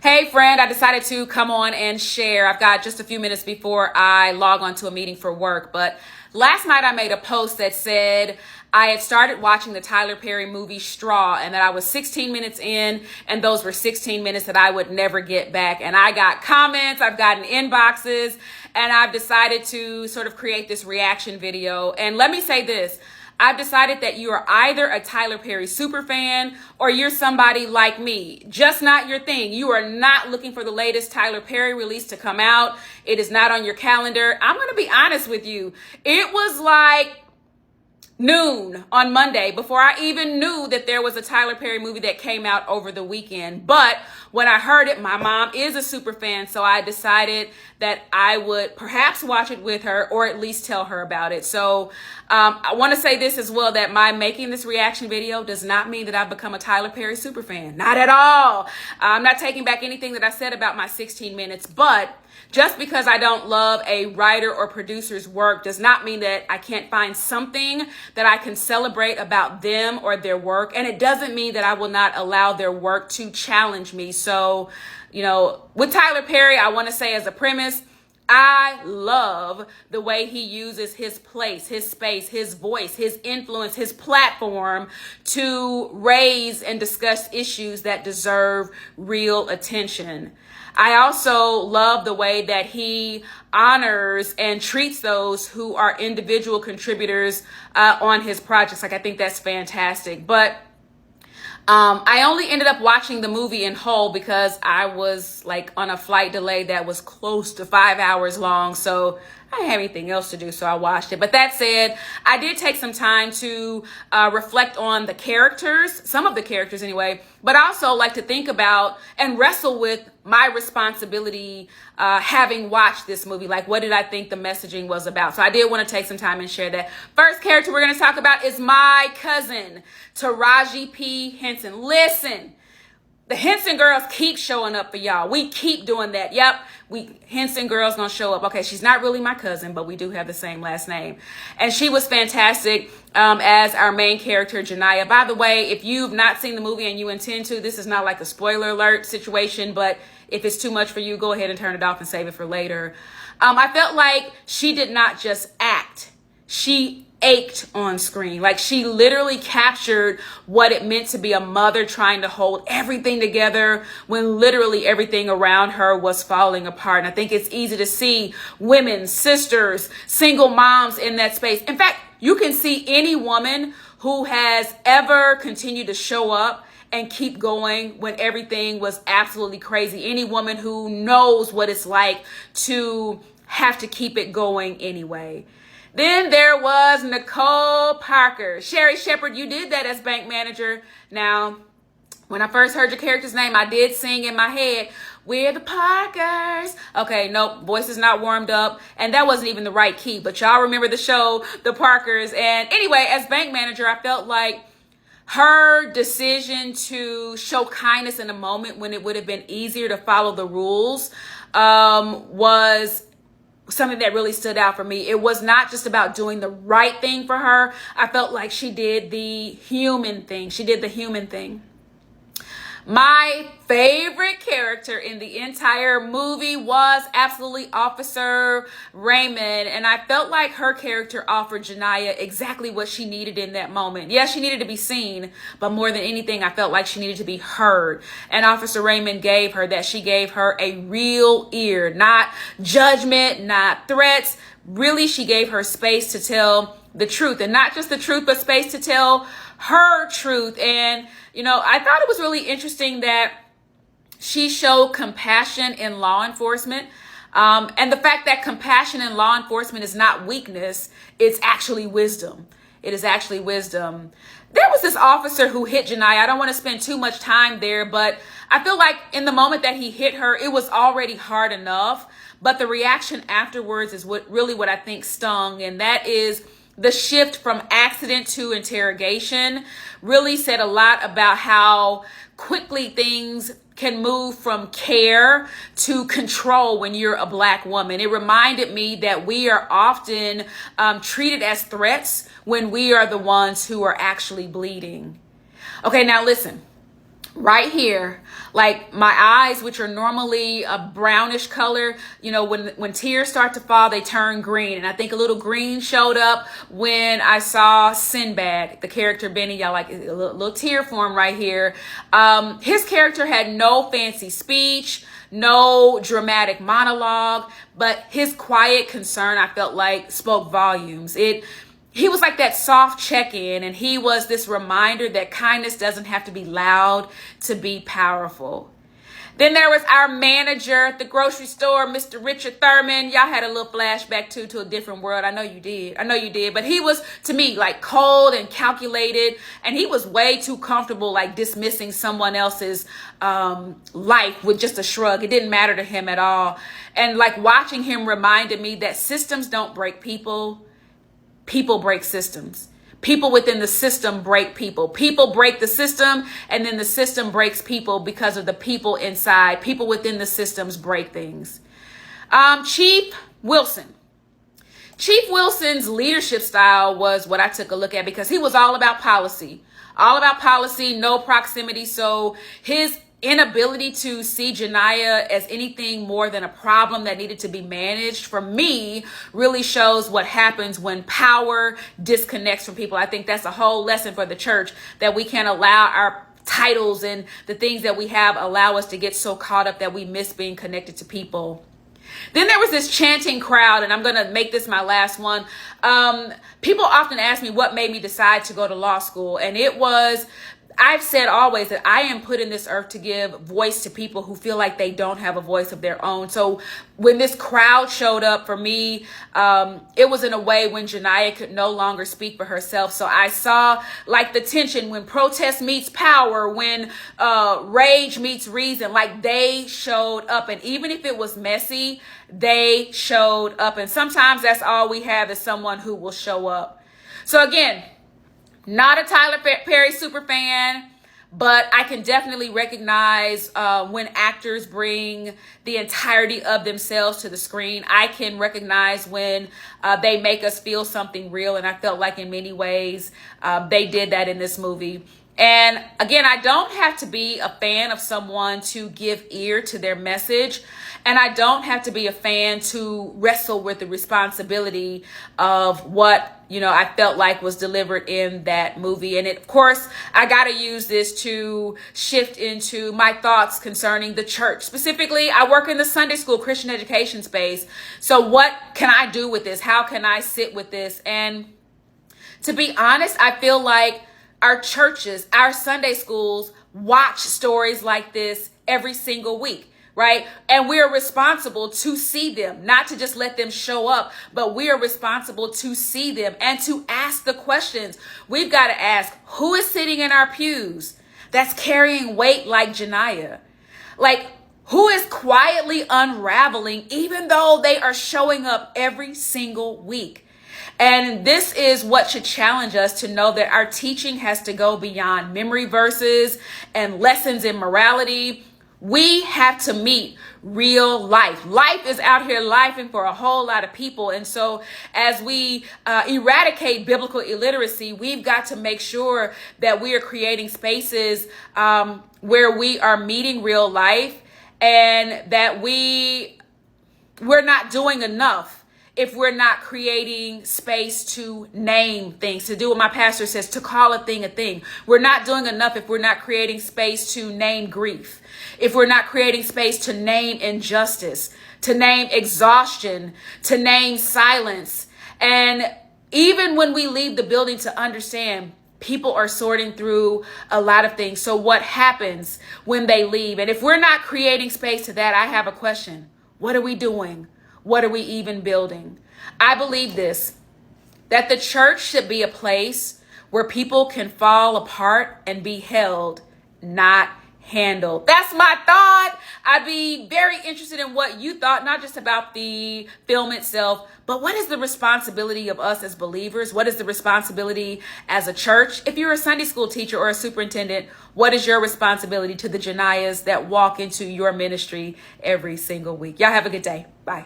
Hey friend, I decided to come on and share. I've got just a few minutes before I log on to a meeting for work, but last night I made a post that said I had started watching the Tyler Perry movie Straw and that I was 16 minutes in and those were 16 minutes that I would never get back. And I got comments, I've gotten inboxes, and I've decided to sort of create this reaction video. And let me say this. I've decided that you are either a Tyler Perry superfan or you're somebody like me. Just not your thing. You are not looking for the latest Tyler Perry release to come out. It is not on your calendar. I'm going to be honest with you. It was like noon on Monday before I even knew that there was a Tyler Perry movie that came out over the weekend. But when I heard it, my mom is a super fan, so I decided that I would perhaps watch it with her or at least tell her about it. So I want to say this as well, that my making this reaction video does not mean that I've become a Tyler Perry super fan. Not at all. I'm not taking back anything that I said about my 16 minutes, but just because I don't love a writer or producer's work does not mean that I can't find something that I can celebrate about them or their work. And it doesn't mean that I will not allow their work to challenge me. So, with Tyler Perry, I want to say as a premise, I love the way he uses his place, his space, his voice, his influence, his platform to raise and discuss issues that deserve real attention. I also love the way that he honors and treats those who are individual contributors on his projects. I think that's fantastic. But I only ended up watching the movie in whole because I was on a flight delay that was close to 5 hours long. So I didn't have anything else to do, so I watched it. But that said, I did take some time to reflect on the characters, some of the characters anyway, but also like to think about and wrestle with my responsibility having watched this movie. Like, what did I think the messaging was about? So I did want to take some time and share that. First character we're going to talk about is my cousin, TarajiPHenson. Listen. The Henson girls keep showing up for y'all. We keep doing that. Yep, Henson girls gonna show up. Okay, she's not really my cousin, but we do have the same last name. And she was fantastic as our main character, Janiyah. By the way, if you've not seen the movie and you intend to, this is not like a spoiler alert situation, but if it's too much for you, go ahead and turn it off and save it for later. I felt like she did not just act. She ached on screen. Like, she literally captured what it meant to be a mother trying to hold everything together when literally everything around her was falling apart. And I think it's easy to see women, sisters, single moms in that space. In fact, you can see any woman who has ever continued to show up and keep going when everything was absolutely crazy. Any woman who knows what it's like to have to keep it going anyway. Then there was Nicole Parker. Sherry Shepherd, you did that as bank manager. Now, when I first heard your character's name, I did sing in my head, "We're the Parkers." Okay, nope, voice is not warmed up. And that wasn't even the right key. But y'all remember the show, The Parkers. And anyway, as bank manager, I felt like her decision to show kindness in a moment when it would have been easier to follow the rules was something that really stood out for me. It was not just about doing the right thing for her. I felt like she did the human thing. She did the human thing. My favorite character in the entire movie was absolutely Officer Raymond. And I felt like her character offered Janiyah exactly what she needed in that moment. Yes, she needed to be seen, but more than anything, I felt like she needed to be heard. And Officer Raymond gave her that. She gave her a real ear, not judgment, not threats. Really, she gave her space to tell the truth, and not just the truth, but space to tell her truth. And I thought it was really interesting that she showed compassion in law enforcement. And the fact that compassion in law enforcement is not weakness, it's actually wisdom. It is actually wisdom. There was this officer who hit Janiyah. I don't want to spend too much time there, but I feel like in the moment that he hit her, it was already hard enough. But the reaction afterwards is what I think stung. And that is the shift from accident to interrogation. Really said a lot about how quickly things can move from care to control when you're a Black woman. It reminded me that we are often treated as threats when we are the ones who are actually bleeding. Okay, now listen. right here, like my eyes, which are normally a brownish color, when tears start to fall, they turn green. And I think a little green showed up when I saw Sinbad, the character Benny. Y'all, like a little tear form right here. His character had no fancy speech, no dramatic monologue, but his quiet concern, I felt like, spoke volumes. He was like that soft check-in, and he was this reminder that kindness doesn't have to be loud to be powerful. Then there was our manager at the grocery store, Mr. Richard Thurman. Y'all had a little flashback to a different world. I know you did. But he was, to me, like cold and calculated, and he was way too comfortable, like dismissing someone else's life with just a shrug. It didn't matter to him at all. And like watching him reminded me that systems don't break people. People break systems. People within the system break people. People break the system, and then the system breaks people because of the people inside. People within the systems break things. Chief Wilson. Chief Wilson's leadership style was what I took a look at, because he was all about policy. All about policy, no proximity. So his inability to see Janiyah as anything more than a problem that needed to be managed, for me, really shows what happens when power disconnects from people. I think that's a whole lesson for the church, that we can't allow our titles and the things that we have allow us to get so caught up that we miss being connected to people. Then there was this chanting crowd, and I'm going to make this my last one. People often ask me what made me decide to go to law school, and I've said always that I am put in this earth to give voice to people who feel like they don't have a voice of their own. So when this crowd showed up for me, it was in a way when Janiyah could no longer speak for herself. So I saw like the tension when protest meets power, when rage meets reason, like they showed up. And even if it was messy, they showed up. And sometimes that's all we have, is someone who will show up. So again, not a Tyler Perry super fan, but I can definitely recognize when actors bring the entirety of themselves to the screen. I can recognize when they make us feel something real, and I felt like in many ways they did that in this movie. And again, I don't have to be a fan of someone to give ear to their message. And I don't have to be a fan to wrestle with the responsibility of what, I felt like was delivered in that movie. And of course, I got to use this to shift into my thoughts concerning the church. Specifically, I work in the Sunday school Christian education space. So what can I do with this? How can I sit with this? And to be honest, I feel like our churches, our Sunday schools watch stories like this every single week, right? And we are responsible to see them, not to just let them show up, but we are responsible to see them and to ask the questions. We've got to ask, who is sitting in our pews that's carrying weight like Janiyah? Like, who is quietly unraveling even though they are showing up every single week? And this is what should challenge us to know that our teaching has to go beyond memory verses and lessons in morality. We have to meet real life. Life is out here lifing for a whole lot of people. And so as we eradicate biblical illiteracy, we've got to make sure that we are creating spaces where we are meeting real life, and that we're not doing enough if we're not creating space to name things, to do what my pastor says, to call a thing a thing. We're not doing enough if we're not creating space to name grief, if we're not creating space to name injustice, to name exhaustion, to name silence. And even when we leave the building, to understand people are sorting through a lot of things. So what happens when they leave? And if we're not creating space to that, I have a question. What are we doing? What are we even building? I believe this, that the church should be a place where people can fall apart and be held, not handled. That's my thought. I'd be very interested in what you thought, not just about the film itself, but what is the responsibility of us as believers? What is the responsibility as a church? If you're a Sunday school teacher or a superintendent, what is your responsibility to the Janiyahs that walk into your ministry every single week? Y'all have a good day. Bye.